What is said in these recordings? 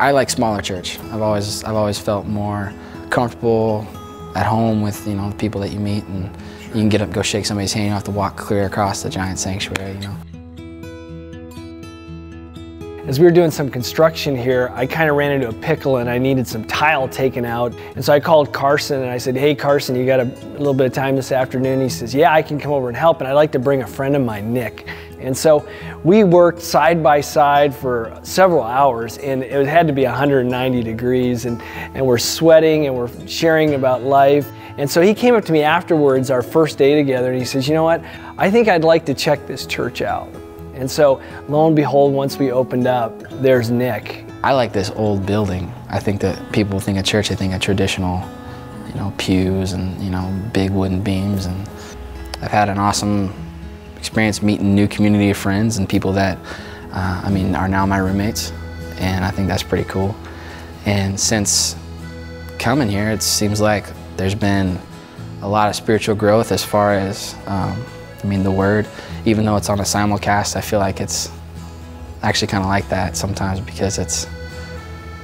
I like smaller church. I've always felt more comfortable at home with, you know, the people that you meet, and you can go shake somebody's hand. You don't have to walk clear across the giant sanctuary, you know. As we were doing some construction here, I kind of ran into a pickle and I needed some tile taken out. And so I called Carson and I said, "Hey Carson, you got a little bit of time this afternoon?" He says, "Yeah, I can come over and help, and I'd like to bring a friend of mine, Nick." And so we worked side by side for several hours, and it had to be 190 degrees, and we're sweating and we're sharing about life. And so he came up to me afterwards, our first day together, and he says, "You know what, I think I'd like to check this church out." And so, lo and behold, once we opened up, there's Nick. I like this old building. I think that people think of church, they think of traditional, you know, pews and, you know, big wooden beams. And I've had an awesome experience meeting new community of friends and people that, I mean, are now my roommates. And I think that's pretty cool. And since coming here, it seems like there's been a lot of spiritual growth as far as, I mean, the Word, even though it's on a simulcast, I feel like it's actually kind of like that sometimes, because it's,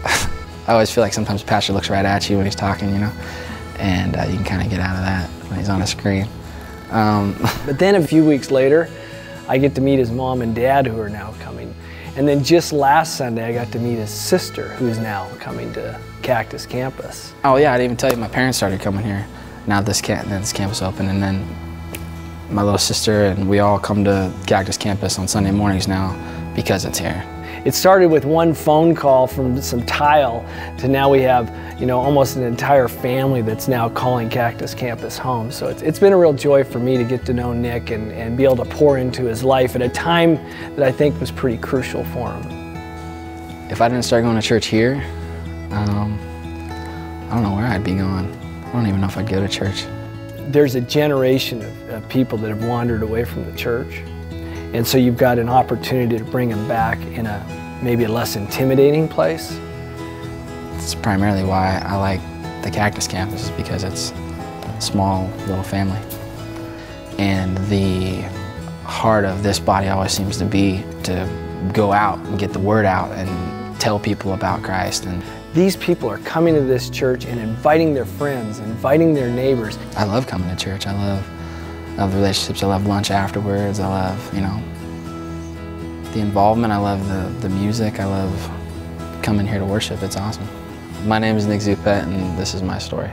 I always feel like sometimes the pastor looks right at you when he's talking, you know, and you can kind of get out of that when he's on a screen. But then a few weeks later, I get to meet his mom and dad, who are now coming. And then just last Sunday, I got to meet his sister, who's now coming to Cactus campus. Oh yeah, I didn't even tell you, my parents started coming here. Now this campus opened, and then my little sister and we all come to Cactus campus on Sunday mornings now because it's here. It started with one phone call from some tile to now we have, you know, almost an entire family that's now calling Cactus campus home. So it's been a real joy for me to get to know Nick and be able to pour into his life at a time that I think was pretty crucial for him. If I didn't start going to church here, I don't know where I'd be going. I don't even know if I'd go to church. There's a generation of people that have wandered away from the church, and so you've got an opportunity to bring them back in maybe a less intimidating place. It's primarily why I like the Cactus campus, is because it's a small little family. And the heart of this body always seems to be to go out and get the word out and tell people about Christ. And these people are coming to this church and inviting their friends, inviting their neighbors. I love coming to church. I love the relationships. I love lunch afterwards. I love, you know, the involvement. I love the music. I love coming here to worship. It's awesome. My name is Zupet, and this is my story.